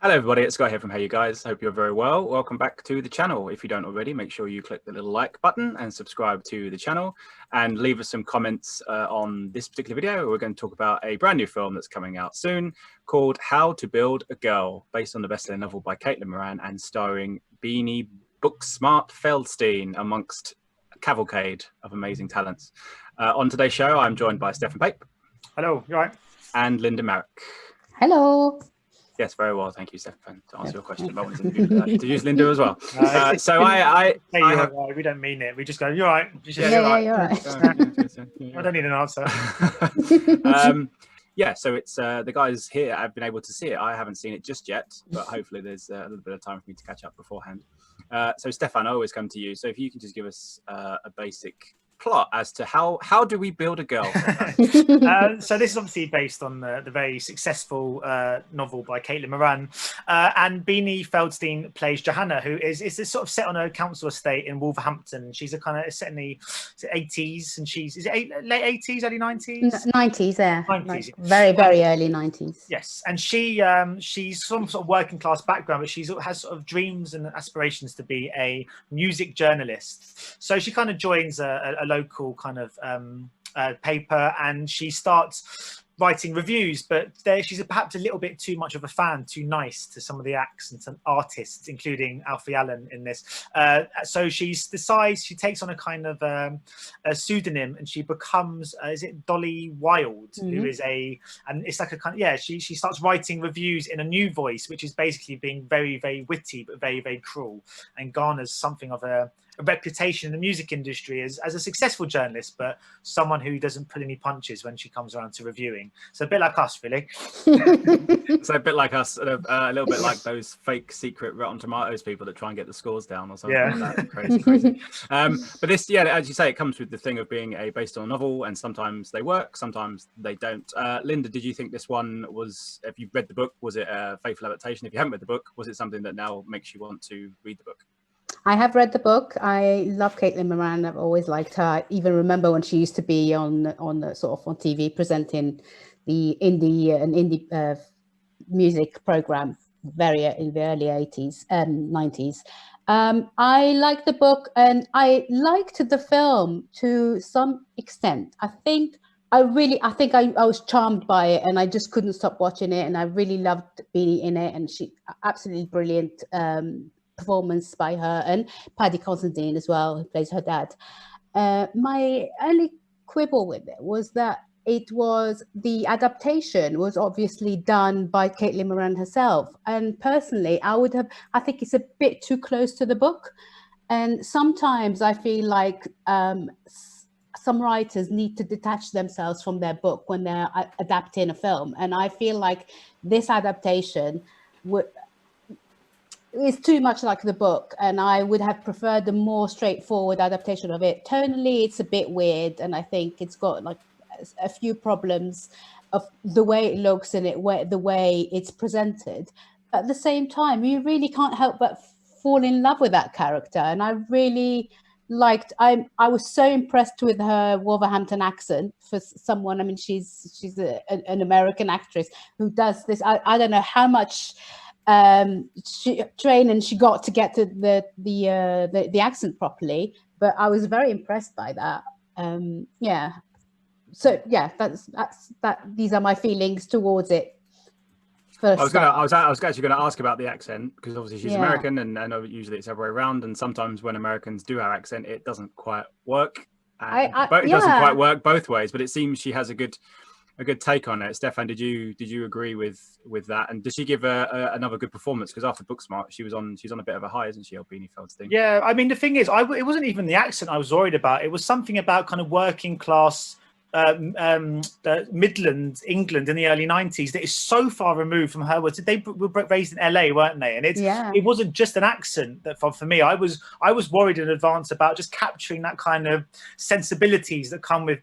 Hello everybody, it's Guy here from Hey You Guys. Hope you're very well. Welcome back to the channel. If you don't already, make sure you click the little like button and subscribe to the channel and leave us some comments on this particular video. We're going to talk about a brand new film that's coming out soon called How to Build a Girl, based on the best-selling novel by Moran and starring Beanie Booksmart Feldstein amongst a cavalcade of amazing talents. On today's show, I'm joined by Stefan Pape. Hello, you all right? And Linda Marrick. Hello. Yes, very well. Thank you, Stefan, to answer your question. But I wanted to use Linda as well. We don't mean it. We just go, you're right. You're right. I don't need an answer. Yeah, so it's the guys here have been able to see it. I haven't seen it just yet, but hopefully there's a little bit of time for me to catch up beforehand. So Stefan, I always come to you. So if you can just give us a basic plot as to how do we build a girl. So this is obviously based on the very successful novel by Moran, and Beanie Feldstein plays Joanna, who is sort of set on a council estate in Wolverhampton. She's a kind of set in the 80s, and late 80s, early 90s. 90s, yeah. 90s. Very early 90s. Yes, and she's some sort of working class background, but has sort of dreams and aspirations to be a music journalist. So she kind of joins a local kind of paper, and she starts writing reviews, but she's perhaps a little bit too much of a fan, too nice to some of the acts and some artists, including Alfie in this. So she decides, she takes on a kind of a pseudonym, and she becomes, is it Dolly Wilde, who is and it's like a kind of, she starts writing reviews in a new voice, which is basically being very, very witty, but very, very cruel, and garners something of a reputation in the music industry as a successful journalist, but someone who doesn't pull any punches when she comes around to reviewing. So a bit like us, really. So a bit like us, a little bit like those fake secret Rotten Tomatoes people that try and get the scores down or something like that. Crazy. But this, as you say, it comes with the thing of being based on a novel, and sometimes they work, sometimes they don't. Linda, did you think this one was, if you've read the book, was it a faithful adaptation? If you haven't read the book, was it something that now makes you want to read the book? I have read the book. I love Moran. I've always liked her. I even remember when she used to be on the sort of on TV presenting the indie music program in the early 80s and 90s. I liked the book, and I liked the film to some extent. I was charmed by it, and I just couldn't stop watching it, and I really loved Beanie in it, and she absolutely brilliant performance by her, and Paddy Considine as well, who plays her dad. My only quibble with it was that the adaptation was obviously done by Moran herself, and personally I think it's a bit too close to the book, and sometimes I feel like some writers need to detach themselves from their book when they're adapting a film, and I feel like this adaptation is too much like the book, and I would have preferred the more straightforward adaptation of it. Tonally, it's a bit weird, and I think it's got like a few problems of the way it looks and the way it's presented. But at the same time, you really can't help but fall in love with that character, and I really liked. I was so impressed with her Wolverhampton accent for someone. I mean, she's an American actress who does this. I don't know how much training she got to get to the accent properly, but I was very impressed by that. So these are my feelings towards it. I was actually going to ask about the accent, because obviously she's American, and usually it's the other way around, and sometimes when Americans do our accent, it doesn't quite work. It doesn't quite work both ways, but it seems she has a good take on it. Stefan, did you agree with that? And did she give another good performance? Because after Booksmart, she's on a bit of a high, isn't she, Beanie Feldstein? Yeah, I mean, the thing is, it wasn't even the accent I was worried about. It was something about kind of working class Midlands England in the early 90s that is so far removed from her words. They were raised in LA, weren't they? And it wasn't just an accent that for me. I was worried in advance about just capturing that kind of sensibilities that come with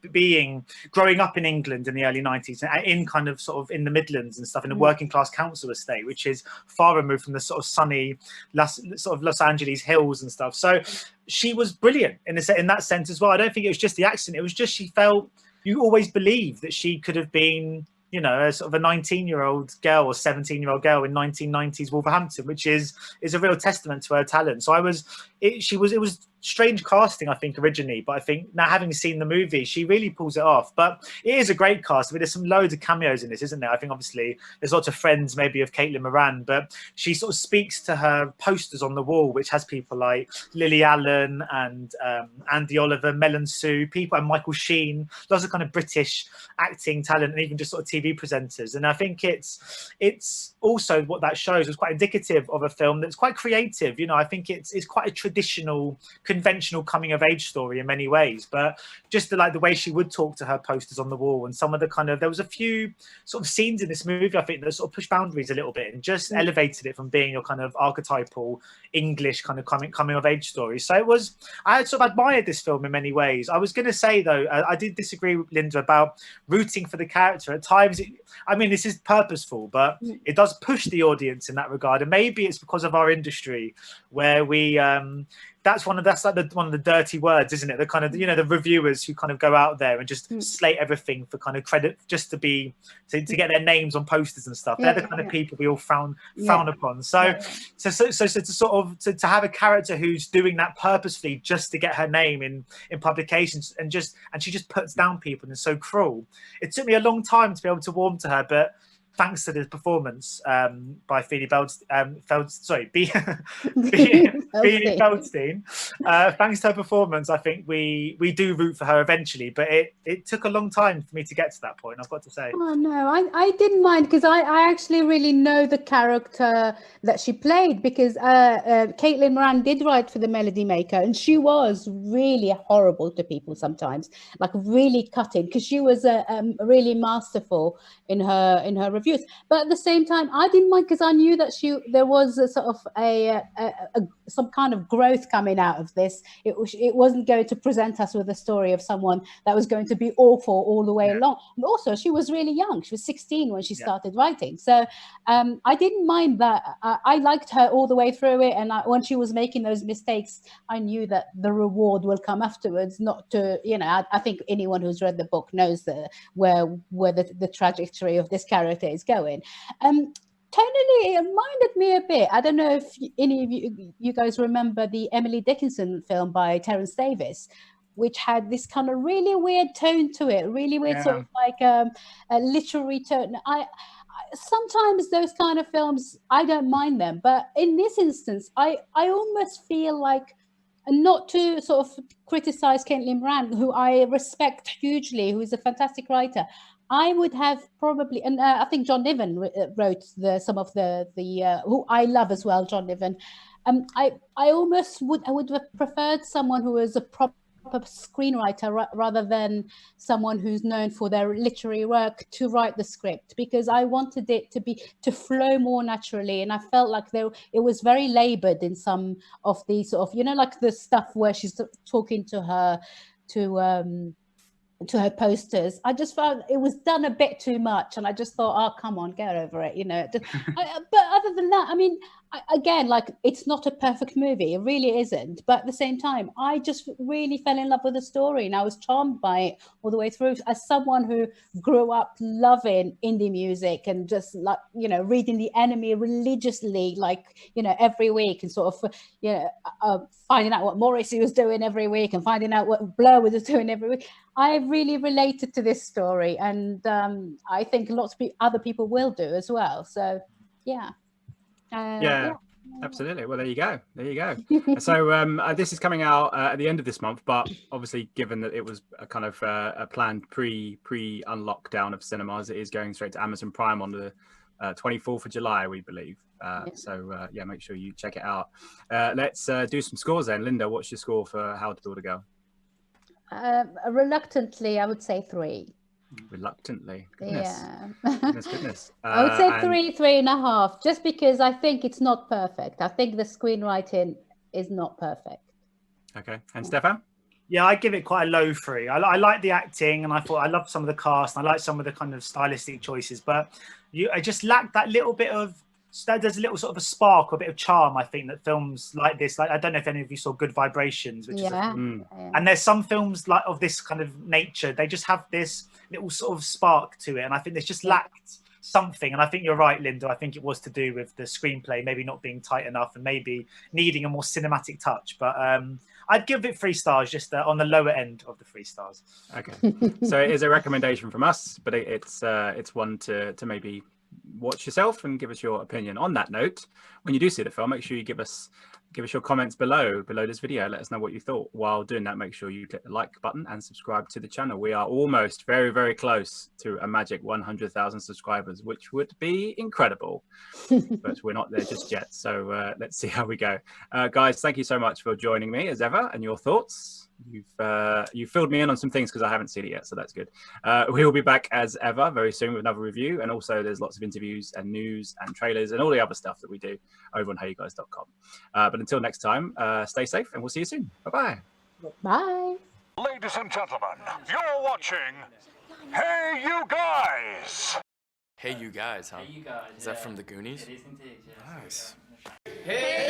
growing up in England in the early 90s, and in kind of sort of in the Midlands and stuff, in a working class council estate, which is far removed from the sort of sunny Los Angeles hills and stuff. So she was brilliant in that sense as well. I don't think it was just the accent. It was just she felt, you always believe that she could have been you know, a sort of a 19-year-old girl or 17-year-old girl in 1990s Wolverhampton, which is a real testament to her talent. So it was strange casting, I think, originally, but I think now having seen the movie, she really pulls it off. But it is a great cast. I mean, there's some loads of cameos in this, isn't there? I think obviously there's lots of friends maybe of Caitlin Moran, but she sort of speaks to her posters on the wall, which has people like Lily Allen and Andy Oliver, Melon Sue, people, and Michael Sheen, lots of kind of British acting talent, and even just sort of TV presenters. And I think it's also what that shows was quite indicative of a film that's quite creative. You know, I think it's quite a traditional, conventional coming of age story in many ways, but just the way she would talk to her posters on the wall, and some of the kind of, there was a few sort of scenes in this movie I think that sort of pushed boundaries a little bit and just elevated it from being your kind of archetypal English kind of coming of age story. So I sort of admired this film in many ways. I was going to say though, I did disagree with Linda about rooting for the character at times. I mean, this is purposeful, but it does push the audience in that regard, and maybe it's because of our industry where we that's one of the dirty words, isn't it? The kind of, you know, the reviewers who kind of go out there and just slate everything for kind of credit, just to get their names on posters and stuff. They're the kind of people we all frown upon. So to sort of to have a character who's doing that purposefully just to get her name in publications, and she just puts down people and is so cruel. It took me a long time to be able to warm to her, but thanks to the performance by Beanie Feldstein, thanks to her performance, I think we do root for her eventually. But it took a long time for me to get to that point, I've got to say. Oh no, I didn't mind, because I actually really know the character that she played, because Caitlin Moran did write for the Melody Maker, and she was really horrible to people sometimes, like really cutting, because she was really masterful in her reviews. But at the same time, I didn't mind, because I knew that there was a sort of some kind of growth coming out of this. It wasn't going to present us with a story of someone that was going to be awful all the way along. And also, she was really young. She was 16 when she started writing. So I didn't mind that. I liked her all the way through it. And when she was making those mistakes, I knew that the reward will come afterwards. Not to, you know, I think anyone who's read the book knows where the trajectory of this character is going. Tonally, it reminded me a bit. I don't know if any of you guys remember the Emily Dickinson film by Terence Davis, which had this kind of really weird tone to it, really weird sort of like a literary tone. I sometimes those kind of films, I don't mind them, but in this instance, I almost feel like, and not to sort of criticize Caitlin Moran, who I respect hugely, who is a fantastic writer, I would have probably, and I think John Niven wrote some of the who I love as well, John Niven. I would have preferred someone who was a proper screenwriter rather than someone who's known for their literary work to write the script, because I wanted it to flow more naturally, and I felt like it was very labored in some of the sort of, you know, like the stuff where she's talking to her posters. I just felt it was done a bit too much, and I just thought, oh, come on, get over it, you know. But other than that, I mean, again, like, it's not a perfect movie, it really isn't, but at the same time, I just really fell in love with the story, and I was charmed by it all the way through, as someone who grew up loving indie music and just, like, you know, reading The Enemy religiously, like, you know, every week, and sort of, you know, finding out what Morrissey was doing every week and finding out what Blur was doing every week. I really related to this story, and I think lots of other people will do as well. So, yeah. Absolutely. Well, there you go. So this is coming out at the end of this month, but obviously, given that it was a kind of a planned pre-unlockdown of cinemas, it is going straight to Amazon Prime on the 24th of July, we believe. So make sure you check it out. Let's do some scores then. Linda, what's your score for How to Build a Girl? Reluctantly, I would say 3. Reluctantly, goodness. Goodness. I would say 3.5, just because I think it's not perfect. I think the screenwriting is not perfect. Okay, and Stefan? Yeah, I give it quite a low 3. I like the acting, and I thought I loved some of the cast, and I like some of the kind of stylistic choices, but I just lacked that little bit of there's a little sort of a spark or a bit of charm, I think, that films like this, like I don't know if any of you saw Good Vibrations, which is and there's some films like of this kind of nature, they just have this little sort of spark to it, and I think there's just lacked something. And I think you're right, Linda. I think it was to do with the screenplay maybe not being tight enough and maybe needing a more cinematic touch. But I'd give it 3 stars, just on the lower end of the 3 stars. Okay, so it is a recommendation from us, but it's one to maybe watch yourself and give us your opinion. On that note, when you do see the film, make sure you give us your comments below this video. Let us know what you thought. While doing that, make sure you click the like button and subscribe to the channel. We are almost very, very close to a magic 100,000 subscribers, which would be incredible, but we're not there just yet. So let's see how we go. Guys, thank you so much for joining me as ever and your thoughts. You've filled me in on some things because I haven't seen it yet, so that's good. We will be back as ever very soon with another review, and also there's lots of interviews and news and trailers and all the other stuff that we do over on heyyouguys.com. But until next time, stay safe and we'll see you soon. Bye-bye. Bye. Ladies and gentlemen, you're watching Hey You Guys! Hey You Guys, huh? Hey, you guys. Is that from the Goonies? It is indeed, yeah. Nice. Hey,